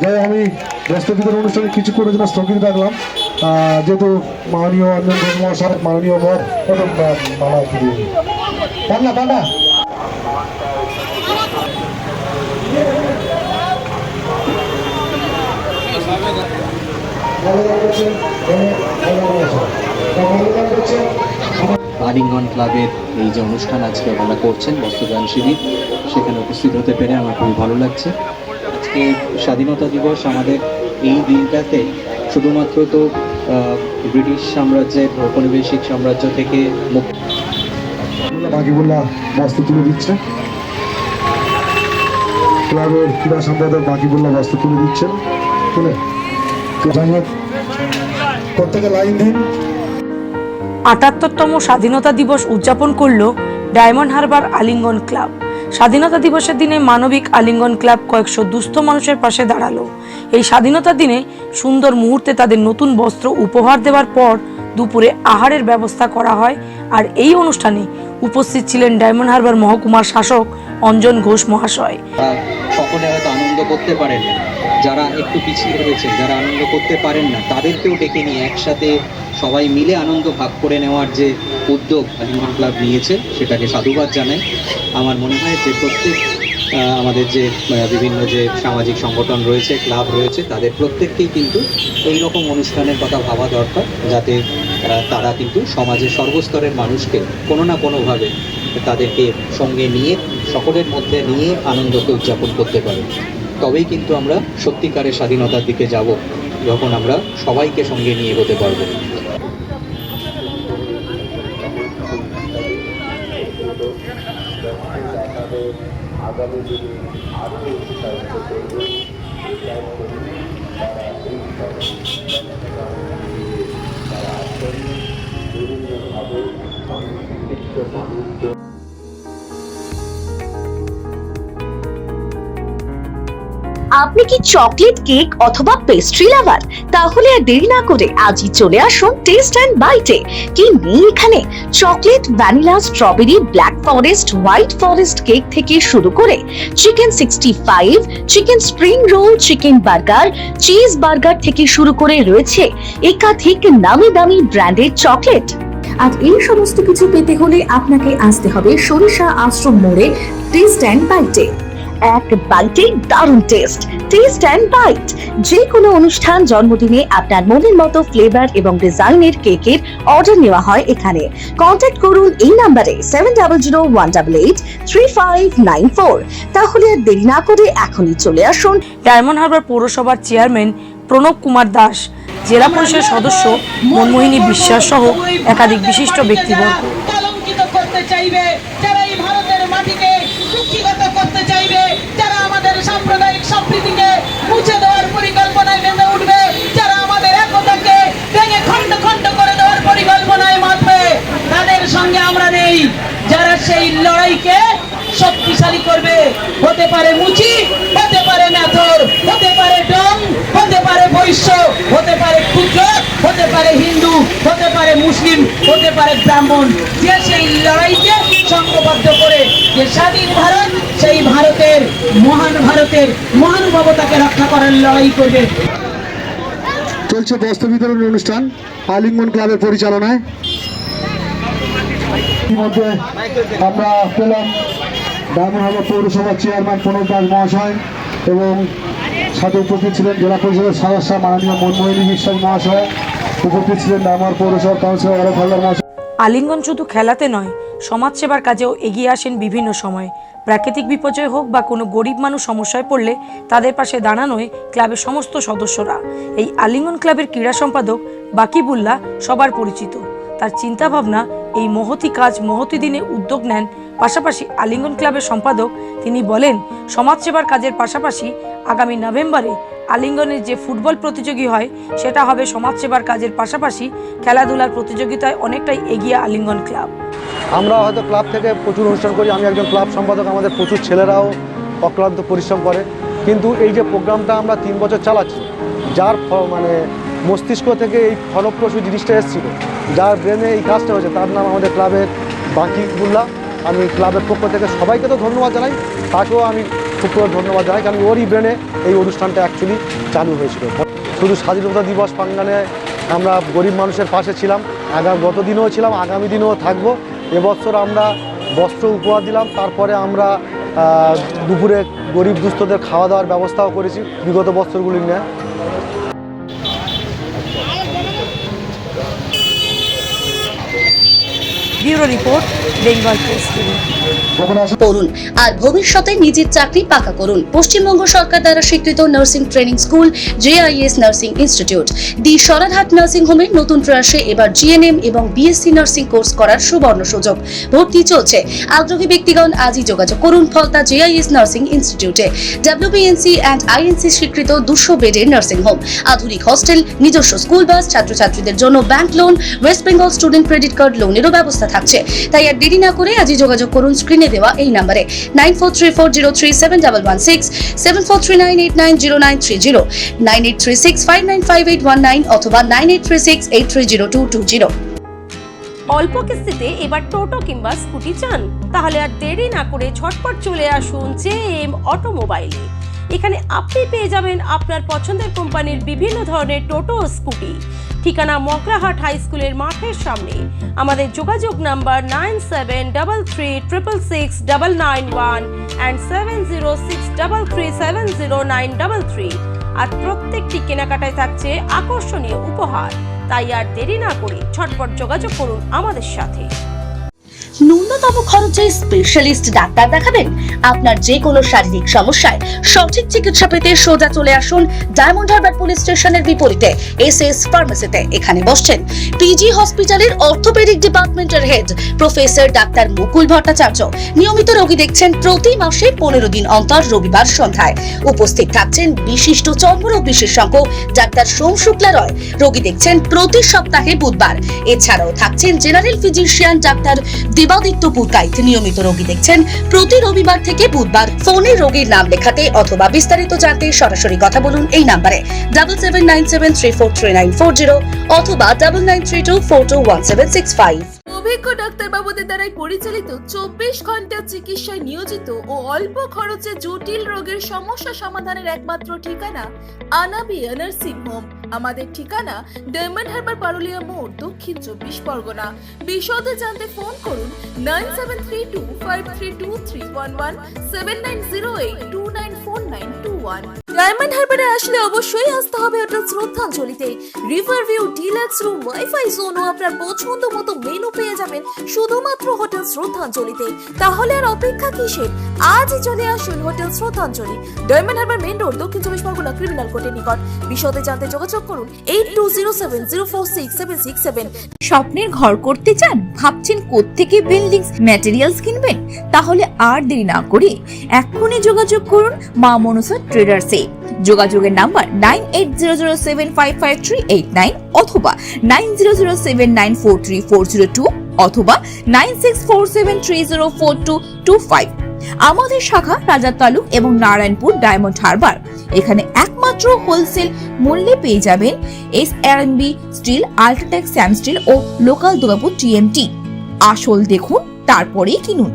যাই আমি বস্ত্র বিতরণ অনুষ্ঠানে কিছুক্ষণের জন্য স্থগিত রাখলাম, যেহেতু মাননীয় অঞ্জন ঘোষ মহাশয়, মাননীয় মঠ এবং পান্না পান্না আলিঙ্গন ক্লাবের এই যে অনুষ্ঠান আজকে আপনারা করছেন বস্ত্রদান শিবির, সেখানে উপস্থিত হতে পেরে আমার খুবই ভালো লাগছে। আজকে স্বাধীনতা দিবস, আমাদের এই দিনটাতে শুধুমাত্র তো ব্রিটিশ সাম্রাজ্যের ঔপনিবেশিক সাম্রাজ্য থেকে মুক্তি। বাকিবুল্লাহ বস্ত্র তুলে দিচ্ছে, ক্লাবের ক্রীড়া সম্পাদক বাকিবুল্লাহ বস্ত্র তুলে দিচ্ছেন। তুলে যাই হোক, প্রত্যেকে লাইন দিন। ৭৮তম স্বাধীনতা দিবস উদযাপন করল ডায়মন্ড হারবার আলিঙ্গন ক্লাব। স্বাধীনতা দিবসের দিনে মানবিক আলিঙ্গন ক্লাব কয়েকশো দুস্থ মানুষের পাশে দাঁড়ালো। এই স্বাধীনতার দিনে সুন্দর মুহূর্তে তাদের নতুন বস্ত্র উপহার দেওয়ার পর দুপুরে আহারের ব্যবস্থা করা হয়। আর এই অনুষ্ঠানে উপস্থিত ছিলেন ডায়মন্ড হারবার মহকুমার শাসক অঞ্জন ঘোষ মহাশয়। সকলে হয়তো আনন্দ করতে পারেন না, যারা একটু পিছিয়ে রয়েছেন, যারা আনন্দ করতে পারেন না, তাদেরকেও ডেকে নিয়ে একসাথে সবাই মিলে আনন্দ ভাগ করে নেওয়ার যে উদ্যোগ আলিঙ্গন ক্লাব নিয়েছে, সেটাকে সাধুবাদ জানাই। আমার মনে হয় যে প্রত্যেক আমাদের যে বিভিন্ন যে সামাজিক সংগঠন রয়েছে, ক্লাব রয়েছে, তাদের প্রত্যেককেই কিন্তু এই রকম অনুষ্ঠানের কথা ভাবা দরকার, যাতে তারা কিন্তু সমাজের সর্বস্তরের মানুষকে কোনো না কোনোভাবে তাদেরকে সঙ্গে নিয়ে, সকলের মধ্যে নিয়ে আনন্দকে উদযাপন করতে পারে। তবেই কিন্তু আমরা সত্যিকারের স্বাধীনতার দিকে যাব, যখন আমরা সবাইকে সঙ্গে নিয়ে এগোতে পারবো। আগামী দিনে আরও উৎসাহিত করবে তারা আসেন বিভিন্নভাবে সংশ্লিষ্ট মানুষদের। আপনি কি চকলেট কেক অথবা পেস্ট্রি লাভার? তাহলে আর দেরি না করে আজই চলে আসুন টেস্ট অ্যান্ড বাইটে। কি নেই এখানে? Chocolate, vanilla, strawberry, black forest, white forest cake থেকে শুরু করে chicken 65, chicken spring roll, chicken burger, cheese burger থেকে শুরু করে রয়েছে একাধিক নামি দামি ব্র্যান্ডের চকলেট। আর এই সমস্ত কিছু পেতে হলে আপনাকে আসতে হবে সরিষা আশ্রম মোড়ে টেস্ট অ্যান্ড বাইটে। এক বাইটে দারুণ টেস্ট। টেস্ট অ্যান্ড বাইট, যে কোনো অনুষ্ঠান, জন্মদিনে আপনার মনের মতো ফ্লেভার এবং ডিজাইনের কেকের অর্ডার নেওয়া হয় এখানে। কন্ট্যাক্ট করুন এই নাম্বারে 7001883594। তাহলে আর দেরি না করে এখনই চলে আসুন। ডায়মন্ড হারবার পৌরসভার চেয়ারম্যান প্রণব কুমার দাস, জেলা পরিষদ সদস্য মনমোহিনী বিশ্বাস সহ একাধিক বিশিষ্ট ব্যক্তিবর্গ। কলঙ্কিত করতে চাইবে, যারা এই ভারতের মাটিকে কুক্ষিগত করতে চাইবে, যারা আমাদের সাম্প্রদায়িক সম্প্রীতিকে মুছে দেওয়ার পরিকল্পনায় নেমে উঠবে, যারা আমাদের একতাকে ভেঙে খণ্ড খণ্ড করে দেওয়ার পরিকল্পনায় মাতবে, তাদের সঙ্গে আমরা নেই। যারা সেই লড়াইকে শক্তিশালী করবে, হতে পারে মুচি, হতে পারে মেথর, হতে পারে ডং, হতে পারে বৈশ্য, হতে পারে ক্ষুদ্র, হতে পারে হিন্দু, হতে পারে মুসলিম, হতে পারে ব্রাহ্মণ, যে সেই লড়াইকে সংঘবদ্ধ করে যে স্বাধীন ভারত, সেই ভারতের মহানুভবতাকে রক্ষা করার লড়াই করবে। চলছে বস্ত্র বিতরণ অনুষ্ঠান আলিঙ্গন ক্লাবের পরিচালনায়। ইতিমধ্যে আমরা পেলাম ডায়মন্ড হারবার পৌরসভার চেয়ারম্যান প্রণব দাস মহাশয় এবং সাথে উপস্থিত ছিলেন জেলা পরিষদের সদস্য মাননীয় মনমোহিনী বিশ্বাস মহাশয়, উপস্থিত ছিলেন ডায়মন্ড পৌরসভার কাউন্সিলর অরূপ হালদার মহাশয়। আলিঙ্গন শুধু খেলাতে নয়, সমাজসেবার কাজেও এগিয়ে আসেন বিভিন্ন সময়। প্রাকৃতিক বিপর্যয় হোক বা কোনো গরিব মানুষ সমস্যায় পড়লে তাদের পাশে দাঁড়ানোয় ক্লাবের সমস্ত সদস্যরা। এই আলিঙ্গন ক্লাবের ক্রীড়া সম্পাদক বাকিবুল্লাহ সবার পরিচিত। তার চিন্তাভাবনা এই মহতি কাজ, মহতি দিনে উদ্যোগ নেন। পাশাপাশি আলিঙ্গন ক্লাবের সম্পাদক তিনি বলেন, সমাজসেবার কাজের পাশাপাশি আগামী নভেম্বরে আলিঙ্গনের যে ফুটবল প্রতিযোগী হয়, সেটা হবে সমাজসেবার কাজের পাশাপাশি খেলাধুলার প্রতিযোগিতায় অনেকটাই এগিয়ে আলিঙ্গন ক্লাব। আমরা হয়তো ক্লাব থেকে প্রচুর অনুষ্ঠান করি, আমি একজন ক্লাব সম্পাদক, আমাদের প্রচুর ছেলেরাও অক্লান্ত পরিশ্রম করে, কিন্তু এই যে প্রোগ্রামটা আমরা 3 বছর চালাচ্ছি, যার মানে মস্তিষ্ক থেকে এই ফলপ্রসূ জিনিসটা এসেছিল, যার ব্রেনে এই কাজটা হয়েছে, তার নাম আমাদের ক্লাবের বাকিবুল্লাহ। আমি ক্লাবের পক্ষ থেকে সবাইকে তো ধন্যবাদ জানাই, তাকেও আমি সুপ্রভাত ধন্যবাদ জানাই, কারণ ওরই ব্রেনে এই অনুষ্ঠানটা অ্যাকচুয়ালি চালু হয়েছিল। শুধু স্বাধীনতা দিবস প্রাঙ্গণে আমরা গরিব মানুষের পাশে ছিলাম, গত দিনেও ছিলাম, আগামী দিনেও থাকবো। এবছর আমরা বস্ত্র উপহার দিলাম, তারপরে আমরা দুপুরে গরিব দুস্থদের খাওয়া দাওয়ার ব্যবস্থাও করেছি বিগত বছরগুলি নিয়ে। Bureau report, Bengal post. পড়ুন আর ভবিষ্যতে নিজের চাকরি পাকা করুন। পশ্চিমবঙ্গ সরকার দ্বারা স্বীকৃত nursing training school JIS nursing institute the Sararhat nursing হোমের নতুন প্রয়াসে এবার GNM এবং BSc নার্সিং কোর্স করার সুবর্ণ সুযোগ। ভর্তি চলছে। আগ্রহী ব্যক্তিগণ আজই যোগাযোগ করুন ফলতা JIS নার্সিং ইনস্টিটিউটে। WBNC অ্যান্ড INC স্বীকৃত 200 বেডের নার্সিং হোম, আধুনিক হস্টেল, নিজস্ব স্কুল বাস, ছাত্রছাত্রীদের জন্য bank loan, West Bengal student credit card লোনেরও ব্যবস্থা থাকছে। তাই আর দেরি না করে আজই যোগাযোগ করুন স্ক্রিনে দেওয়া এই নম্বরে 9434037116, 7439890930, 9836595819 অথবা 9836830220। অল্প কিস্তিতে এবার টোটো কিংবা স্কুটি চান? তাহলে আর দেরি না করে ঝটপট চলে আসুন JM অটোমোবাইলে। এখানে আপনি পেয়ে যাবেন আপনার পছন্দের কোম্পানির বিভিন্ন ধরনের টোটো ও স্কুটি। ঠিকানা মগরাহাট হাই স্কুলের মাঠের সামনে। আমাদের যোগাযোগ নাম্বার 9733666991 and 7063370933। আর প্রত্যেকটি কেনাকাটায় থাকছে আকর্ষণীয় উপহার। তাই আর দেরি না করে ঝটপট যোগাযোগ করুন আমাদের সাথে। ন্যূনতম খরচে স্পেশালিস্ট ডাক্তার দেখাবেন? আপনার যে কোনো শারীরিক সমস্যায় সঠিক চিকিৎসা পেতে সোজা চলে আসুন ডায়মন্ড হারবার পুলিশ স্টেশনের বিপরীতে SS ফার্মেসিতে। এখানে বসছেন PG হসপিটালের অর্থোপেডিক ডিপার্টমেন্টের হেড প্রফেসর ডাক্তার মুকুল ভট্টাচার্য। নিয়মিত রোগী দেখছেন প্রতি মাসে 15 দিন অন্তর রবিবার সন্ধ্যায়। উপস্থিত থাকছেন বিশিষ্ট চর্মরোগ বিশেষজ্ঞ ডাক্তার সোম শুক্লা রয়। রোগী দেখছেন প্রতি সপ্তাহে বুধবার। এছাড়াও থাকছেন general physician doctor Debaditya Purkait. নিয়মিত রোগী দেখছেন প্রতি রবিবার থেকে বুধবার। ফোনে রোগীর নাম লেখাতে অথবা বিস্তারিত জানতে সরাসরি কথা বলুন এই নম্বরে 7797343940 অথবা 9932421765। অভিজ্ঞ ডাক্তারবাবুদের দ্বারাই পরিচালিত 24 ঘন্টা চিকিৎসায় নিয়োজিত ও অল্প খরচে জটিল রোগের সমস্যা সমাধানের একমাত্র ঠিকানা আনাবিয়া নার্সিং হোম। আমাদের ঠিকানা ডায়মন্ড হারবার পারুলিয়া মোড়, দক্ষিণ 24 পরগনা। বিশদে জানতে ফোন করুন 9732532311, 7908294921। ডায়মন্ড হারবারে আসলে অবশ্যই আসতে হবে হোটেল শ্রদ্ধাঞ্জলিতে। River view, deluxe room, wifi zone ও আপনার পছন্দ মতো মেনু পেয়ে যাবেন শুধুমাত্র হোটেল শ্রদ্ধাঞ্জলিতে। তাহলে আর অপেক্ষা কিসের? আজই চলে আসুন হোটেল শ্রদ্ধাঞ্জলি, ডায়মন্ড হারবার মেন রোড, দক্ষিণ 24 পরগনা, ক্রিমিনাল কোর্টের নিকট। বিশদে জানতে যোগাযোগ করুন 8207046767। স্বপ্নের ঘর করতে চান? ভাবছেন কোত্থেকে বিল্ডিংস ম্যাটেরিয়ালস কিনবেন? তাহলে আর দেরি না করে এক্ষুনি যোগাযোগ করুন মা মনসা ট্রেডার্সে। যোগাযোগের নাম্বার 9800755389 অথবা 9007943402 অথবা 9647304225। আমাদের শাখা রাজার তালুক এবং নারায়ণপুর ডায়মন্ড হারবার। এখানে একমাত্র হোলসেল মূল্যে পেয়ে যাবেন SRMB steel, UltraTech Shyam steel ও লোকাল দুর্গাপুর TMT। আসল দেখুন, তারপরেই কিনুন।